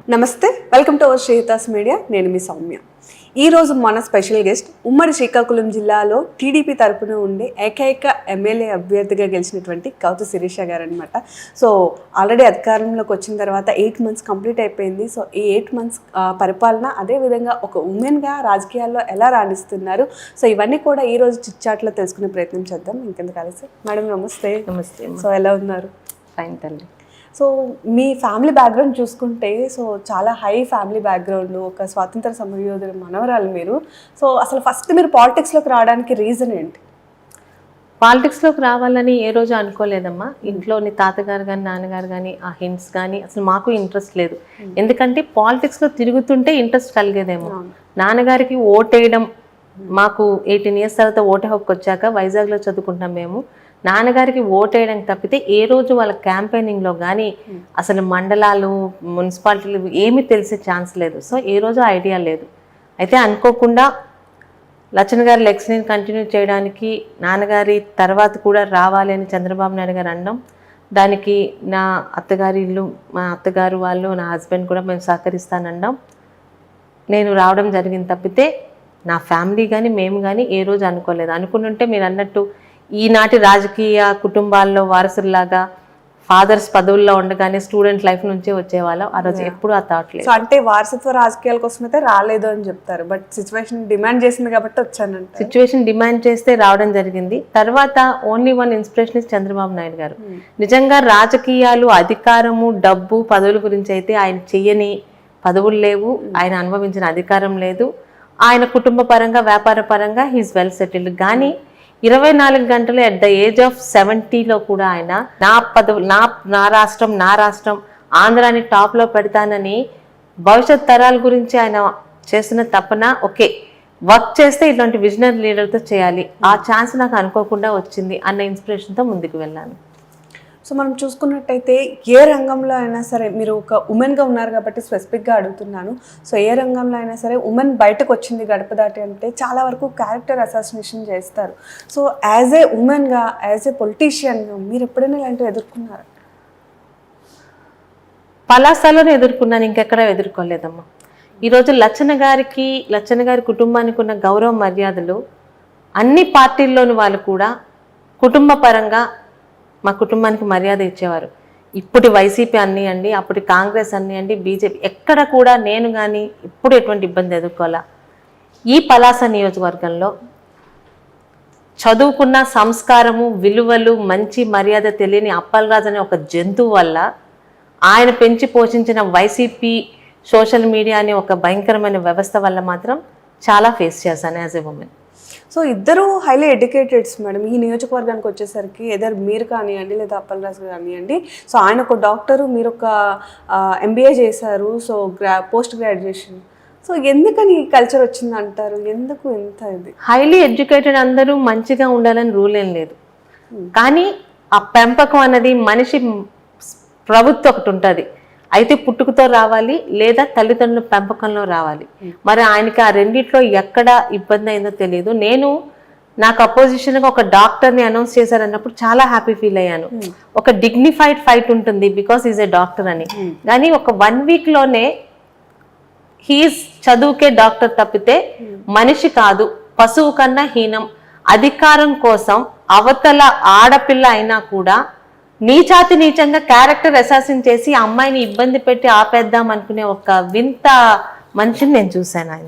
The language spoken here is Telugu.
నమస్తే, వెల్కమ్ టు అవర్ శ్రీహితాస్ మీడియా. నేను మీ సౌమ్య. ఈరోజు మన స్పెషల్ గెస్ట్ ఉమ్మడి శ్రీకాకుళం జిల్లాలో టీడీపీ తరపున ఉండే ఏకైక ఎమ్మెల్యే అభ్యర్థిగా గెలిచినటువంటి కౌతు శిరీష గారు అనమాట. సో ఆల్రెడీ అధికారంలోకి వచ్చిన తర్వాత 8 months కంప్లీట్ అయిపోయింది. సో ఈ 8 months పరిపాలన, అదేవిధంగా ఒక ఉమెన్గా రాజకీయాల్లో ఎలా రాణిస్తున్నారు, సో ఇవన్నీ కూడా ఈరోజు చిట్చాట్లో తెలుసుకునే ప్రయత్నం చేద్దాం. ఇంకెందుకు కలిసి మేడం, నమస్తే. నమస్తే. సో ఎలా ఉన్నారు? ఫైన్ తల్లి. సో మీ ఫ్యామిలీ బ్యాక్గ్రౌండ్ చూసుకుంటే, సో చాలా హై ఫ్యామిలీ బ్యాక్గ్రౌండ్, ఒక స్వాతంత్ర సమరయోధుల మనవరాలు మీరు. సో అసలు ఫస్ట్ మీరు పాలిటిక్స్లోకి రావడానికి రీజన్ ఏంటి? పాలిటిక్స్లోకి రావాలని ఏ రోజు అనుకోలేదమ్మా. ఇంట్లోని తాతగారు కానీ నాన్నగారు కానీ ఆ హింట్స్ కానీ అసలు మాకు ఇంట్రెస్ట్ లేదు. ఎందుకంటే పాలిటిక్స్లో తిరుగుతుంటే ఇంట్రెస్ట్ కలిగేదేమో. నాన్నగారికి ఓటేయడం, మాకు 18 years తర్వాత ఓటు హక్కు వచ్చాక వైజాగ్లో చదువుకుంటాం మేము. నాన్నగారికి ఓటేయడం తప్పితే ఏ రోజు వాళ్ళ క్యాంపెయినింగ్లో కానీ అసలు మండలాలు, మున్సిపాలిటీలు ఏమీ తెలిసే ఛాన్స్ లేదు. సో ఏ రోజు ఐడియా లేదు. అయితే అనుకోకుండా లచ్చన్ గారి లెక్స్ని కంటిన్యూ చేయడానికి నాన్నగారి తర్వాత కూడా రావాలి అని చంద్రబాబు నాయుడు గారు అనడం, దానికి నా అత్తగారి ఇల్లు, మా అత్తగారు వాళ్ళు, నా హస్బెండ్ కూడా మేము సహకరిస్తానడం నేను రావడం జరిగింది తప్పితే నా ఫ్యామిలీ కానీ మేము కానీ ఏ రోజు అనుకోలేదు. అనుకుంటుంటే మీరు అన్నట్టు ఈనాటి రాజకీయ కుటుంబాల్లో వారసుల్లాగా ఫాదర్స్ పదవుల్లో ఉండగానే స్టూడెంట్ లైఫ్ నుంచే వచ్చేవాళ్ళం. ఆ రోజు ఎప్పుడు ఆ థాట్ లేదు. సో అంటే వారసత్వ రాజకీయాల కోసం అయితే రాలేదు అని చెప్తారు, బట్ సిచ్యువేషన్ డిమాండ్ చేసింది కాబట్టి వచ్చానంట. సిచ్యువేషన్ డిమాండ్ చేస్తే రావడం జరిగింది. తర్వాత only one inspiration is Chandrababu Naidu గారు. నిజంగా రాజకీయాలు, అధికారము, డబ్బు, పదవుల గురించి అయితే ఆయన చెయ్యని పదవులు లేవు, ఆయన అనుభవించిన అధికారం లేదు. ఆయన కుటుంబ పరంగా, వ్యాపార పరంగా హీఈస్ వెల్ సెటిల్డ్. కానీ 24 గంటలు అట్ ద ఏజ్ ఆఫ్ 70లో కూడా ఆయన నా పదవు, నా రాష్ట్రం ఆంధ్రాని టాప్లో పెడతానని భవిష్యత్ తరాల గురించి ఆయన చేస్తున్న తపన, ఓకే వర్క్ చేస్తే ఇట్లాంటి విజనరీ లీడర్తో చేయాలి, ఆ ఛాన్స్ నాకు అనుకోకుండా వచ్చింది అన్న ఇన్స్పిరేషన్తో ముందుకు వెళ్ళాను. సో మనం చూసుకున్నట్టయితే ఏ రంగంలో అయినా సరే, మీరు ఒక ఉమెన్గా ఉన్నారు కాబట్టి స్పెసిఫిక్గా అడుగుతున్నాను. సో ఏ రంగంలో అయినా సరే ఉమెన్ బయటకు వచ్చింది గడప దాటి అంటే చాలా వరకు క్యారెక్టర్ అసాసినేషన్ చేస్తారు. సో యాజ్ ఏ ఉమెన్గా, యాజ్ ఏ పొలిటీషియన్గా మీరు ఎప్పుడైనా ఇలాంటివి ఎదుర్కొన్నారు? పలాసాలను ఎదుర్కొన్నాను, ఇంకెక్కడ ఎదుర్కోలేదమ్మా. ఈరోజు లచ్చన్న గారి కుటుంబానికి ఉన్న గౌరవ మర్యాదలు అన్ని పార్టీల్లోని వాళ్ళు కూడా కుటుంబ పరంగా మా కుటుంబానికి మర్యాద ఇచ్చేవారు. ఇప్పుడు వైసీపీ అనియండి, అప్పుడు కాంగ్రెస్ అనియండి, బీజేపీ, ఎక్కడ కూడా నేను కానీ ఇప్పుడు ఎటువంటి ఇబ్బంది ఎదుర్కోవాలా. ఈ పలాస నియోజకవర్గంలో చదువుకున్న సంస్కారము, విలువలు, మంచి మర్యాద తెలియని అప్పలరాజు అనే ఒక జంతువు వల్ల, ఆయన పెంచి పోషించిన వైసీపీ సోషల్ మీడియా అనే ఒక భయంకరమైన వ్యవస్థ వల్ల మాత్రం చాలా ఫేస్ చేశాను యాజ్ ఎ ఉమెన్. సో ఇద్దరు హైలీ ఎడ్యుకేటెడ్స్ మేడం. ఈ నియోజకవర్గానికి వచ్చేసరికి ఎదర్ మీరు కానివ్వండి లేదా అప్పలరాజు కానివ్వండి, సో ఆయన ఒక డాక్టరు, మీరు ఒక MBA చేశారు, సో పోస్ట్ గ్రాడ్యుయేషన్. సో ఎందుకని ఈ కల్చర్ వచ్చింది అంటారు? ఎందుకు ఎంత ఇది? హైలీ ఎడ్యుకేటెడ్ అందరూ మంచిగా ఉండాలని రూల్ ఏం లేదు. కానీ ఆ పెంపకం అన్నది మనిషి ప్రభుత్వం ఒకటి ఉంటుంది. అయితే పుట్టుకతో రావాలి లేదా తల్లిదండ్రుల పెంపకంలో రావాలి. మరి ఆయనకి ఆ రెండిట్లో ఎక్కడ ఇబ్బంది అయిందో తెలియదు. నాకు అపోజిషన్గా ఒక డాక్టర్ని అనౌన్స్ చేశారన్నప్పుడు చాలా హ్యాపీ ఫీల్ అయ్యాను. ఒక డిగ్నిఫైడ్ ఫైట్ ఉంటుంది బికాస్ ఈజ్ ఏ డాక్టర్ అని. కానీ ఒక 1 weekలోనే హీఈస్ చదువుకే డాక్టర్ తప్పితే మనిషి కాదు, పశువు కన్నా హీనం. అధికారం కోసం అవతల ఆడపిల్ల అయినా కూడా నీచాతి నీచంగా క్యారెక్టర్ అసాసిన్ చేసి అమ్మాయిని ఇబ్బంది పెట్టి ఆపేద్దాం అనుకునే ఒక వింత మనిషిని నేను చూశాను ఆయన.